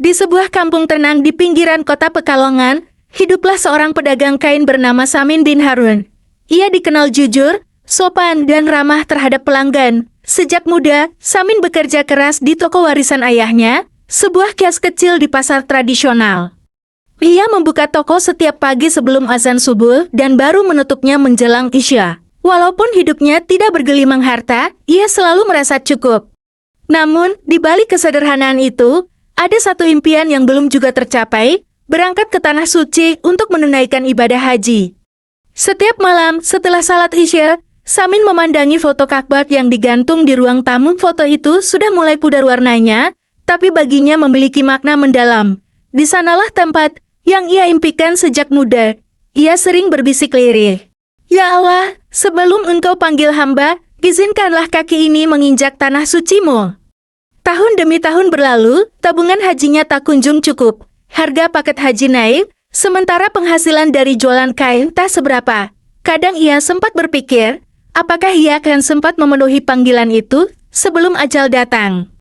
Di sebuah kampung tenang di pinggiran kota Pekalongan, hiduplah seorang pedagang kain bernama Samin bin Harun. Ia dikenal jujur, sopan, dan ramah terhadap pelanggan. Sejak muda, Samin bekerja keras di toko warisan ayahnya, sebuah kios kecil di pasar tradisional. Ia membuka toko setiap pagi sebelum azan subuh dan baru menutupnya menjelang Isya. Walaupun hidupnya tidak bergelimang harta, ia selalu merasa cukup. Namun, di balik kesederhanaan itu, ada satu impian yang belum juga tercapai, berangkat ke Tanah Suci untuk menunaikan ibadah haji. Setiap malam setelah salat Isya, Samin memandangi foto Ka'bah yang digantung di ruang tamu. Foto itu sudah mulai pudar warnanya, tapi baginya memiliki makna mendalam. Di sanalah tempat yang ia impikan sejak muda. Ia sering berbisik lirih. Ya Allah, sebelum Engkau panggil hamba, izinkanlah kaki ini menginjak tanah suci-Mu. Tahun demi tahun berlalu, tabungan hajinya tak kunjung cukup. Harga paket haji naik, sementara penghasilan dari jualan kain tak seberapa. Kadang ia sempat berpikir, apakah ia akan sempat memenuhi panggilan itu sebelum ajal datang.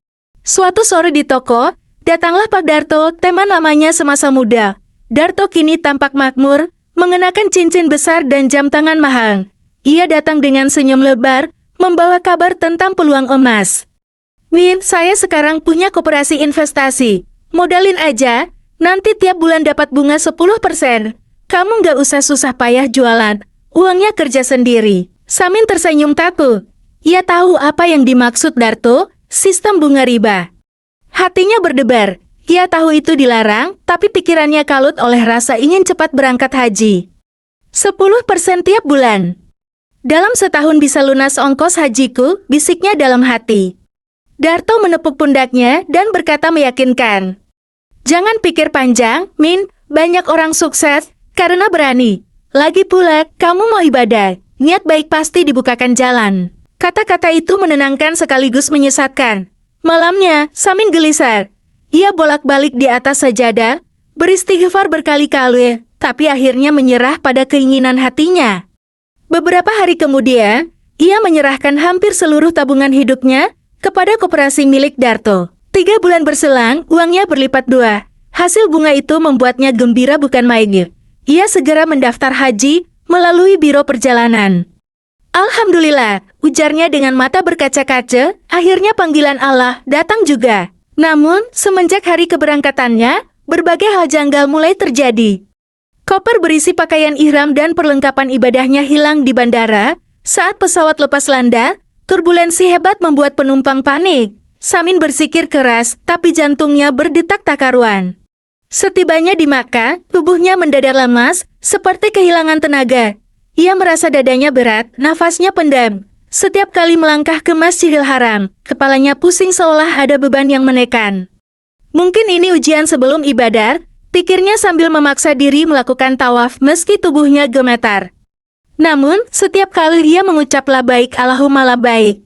Suatu sore di toko, datanglah Pak Darto, teman lamanya semasa muda. Darto kini tampak makmur, mengenakan cincin besar dan jam tangan mahal. Ia datang dengan senyum lebar, membawa kabar tentang peluang emas. Min, saya sekarang punya koperasi investasi. Modalin aja, nanti tiap bulan dapat bunga 10%. Kamu nggak usah susah payah jualan, uangnya kerja sendiri. Samin tersenyum takut. Ia tahu apa yang dimaksud Darto, sistem bunga riba. Hatinya berdebar. Ia tahu itu dilarang, tapi pikirannya kalut oleh rasa ingin cepat berangkat haji. 10% tiap bulan. Dalam setahun bisa lunas ongkos hajiku, bisiknya dalam hati. Darto menepuk pundaknya dan berkata meyakinkan. Jangan pikir panjang, Min, banyak orang sukses karena berani. Lagi pula, kamu mau ibadah, niat baik pasti dibukakan jalan. Kata-kata itu menenangkan sekaligus menyesatkan. Malamnya, Samin gelisah. Ia bolak-balik di atas sajadah, beristighfar berkali-kali, tapi akhirnya menyerah pada keinginan hatinya. Beberapa hari kemudian, ia menyerahkan hampir seluruh tabungan hidupnya kepada koperasi milik Darto. 3 bulan berselang, uangnya berlipat 2. Hasil bunga itu membuatnya gembira bukan main. Ia segera mendaftar haji melalui biro perjalanan. Alhamdulillah, ujarnya dengan mata berkaca-kaca, akhirnya panggilan Allah datang juga. Namun, semenjak hari keberangkatannya, berbagai hal janggal mulai terjadi. Koper berisi pakaian ihram dan perlengkapan ibadahnya hilang di bandara. Saat pesawat lepas landas, turbulensi hebat membuat penumpang panik. Samin bersikir keras, tapi jantungnya berdetak tak karuan. Setibanya di Makkah, tubuhnya mendadak lemas, seperti kehilangan tenaga. Ia merasa dadanya berat, nafasnya pendam. Setiap kali melangkah ke Masjidil Haram, kepalanya pusing seolah ada beban yang menekan. Mungkin ini ujian sebelum ibadah, pikirnya sambil memaksa diri melakukan tawaf meski tubuhnya gemetar. Namun, setiap kali dia mengucap labaik Allahumma labaik.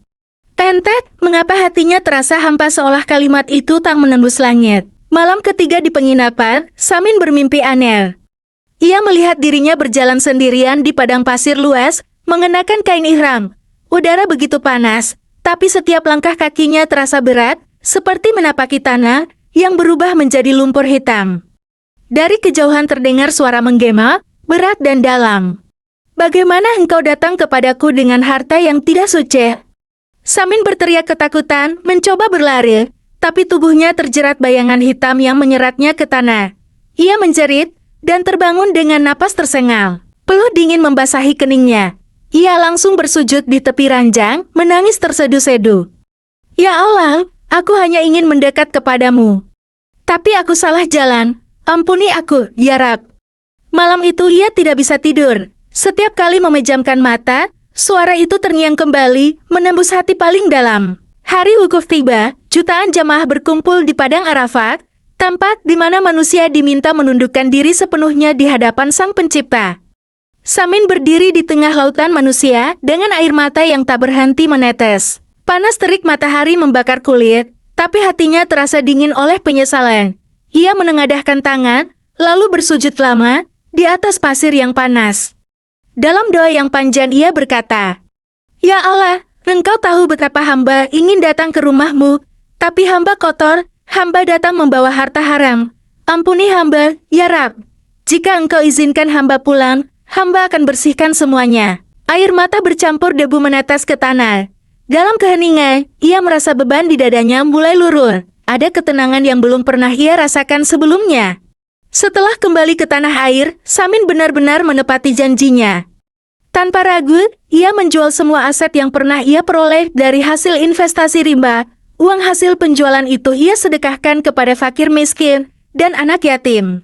Tentet, mengapa hatinya terasa hampa seolah kalimat itu tak menembus langit. Malam ketiga di penginapan, Samin bermimpi aneh. Ia melihat dirinya berjalan sendirian di padang pasir luas, mengenakan kain ihram. Udara begitu panas, tapi setiap langkah kakinya terasa berat, seperti menapaki tanah yang berubah menjadi lumpur hitam. Dari kejauhan terdengar suara menggema, berat dan dalam. Bagaimana engkau datang kepadaku dengan harta yang tidak suci? Samin berteriak ketakutan, mencoba berlari, tapi tubuhnya terjerat bayangan hitam yang menyeratnya ke tanah. Ia menjerit, dan terbangun dengan napas tersengal. Peluh dingin membasahi keningnya. Ia langsung bersujud di tepi ranjang, menangis tersedu-sedu. Ya Allah, aku hanya ingin mendekat kepadamu. Tapi aku salah jalan, ampuni aku, ya Rab. Malam itu ia tidak bisa tidur. Setiap kali memejamkan mata, suara itu terngiang kembali, menembus hati paling dalam. Hari wukuf tiba, jutaan jamaah berkumpul di Padang Arafat, tempat di mana manusia diminta menundukkan diri sepenuhnya di hadapan Sang Pencipta. Samin berdiri di tengah lautan manusia dengan air mata yang tak berhenti menetes. Panas terik matahari membakar kulit, tapi hatinya terasa dingin oleh penyesalan. Ia menengadahkan tangan, lalu bersujud lama di atas pasir yang panas. Dalam doa yang panjang ia berkata, Ya Allah, Engkau tahu betapa hamba ingin datang ke rumahmu, tapi hamba kotor, Hamba datang membawa harta haram. Ampuni hamba, ya Rab. Jika engkau izinkan hamba pulang, hamba akan bersihkan semuanya. Air mata bercampur debu menetes ke tanah. Dalam keheningan, ia merasa beban di dadanya mulai lurus. Ada ketenangan yang belum pernah ia rasakan sebelumnya. Setelah kembali ke tanah air, Samin benar-benar menepati janjinya. Tanpa ragu, ia menjual semua aset yang pernah ia peroleh dari hasil investasi rimba. Uang hasil penjualan itu ia sedekahkan kepada fakir miskin dan anak yatim.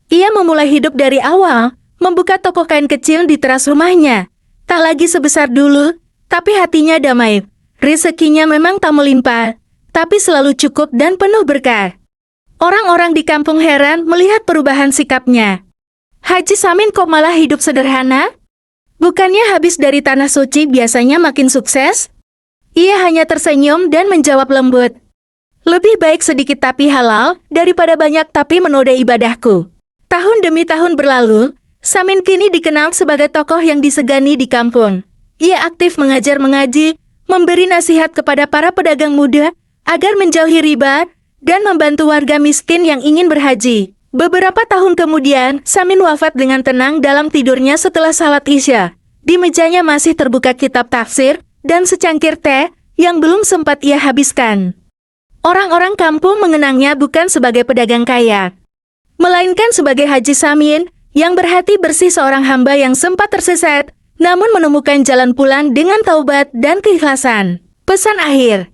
Ia memulai hidup dari awal, membuka toko kain kecil di teras rumahnya. Tak lagi sebesar dulu, tapi hatinya damai. Rezekinya memang tak melimpah, tapi selalu cukup dan penuh berkah. Orang-orang di kampung heran melihat perubahan sikapnya. Haji Samin kok malah hidup sederhana? Bukannya habis dari tanah suci biasanya makin sukses? Ia hanya tersenyum dan menjawab lembut. Lebih baik sedikit tapi halal, daripada banyak tapi menodai ibadahku. Tahun demi tahun berlalu, Samin kini dikenal sebagai tokoh yang disegani di kampung. Ia aktif mengajar mengaji, memberi nasihat kepada para pedagang muda, agar menjauhi riba, dan membantu warga miskin yang ingin berhaji. Beberapa tahun kemudian, Samin wafat dengan tenang dalam tidurnya setelah salat Isya. Di mejanya masih terbuka kitab tafsir, dan secangkir teh, yang belum sempat ia habiskan. Orang-orang kampung mengenangnya bukan sebagai pedagang kaya, melainkan sebagai Haji Samin, yang berhati bersih seorang hamba yang sempat tersesat, namun menemukan jalan pulang dengan taubat dan keikhlasan. Pesan akhir.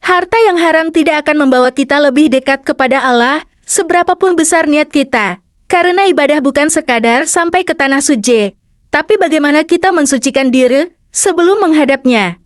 Harta yang haram tidak akan membawa kita lebih dekat kepada Allah, seberapapun besar niat kita. Karena ibadah bukan sekadar sampai ke tanah suci, tapi bagaimana kita mensucikan diri sebelum menghadapnya.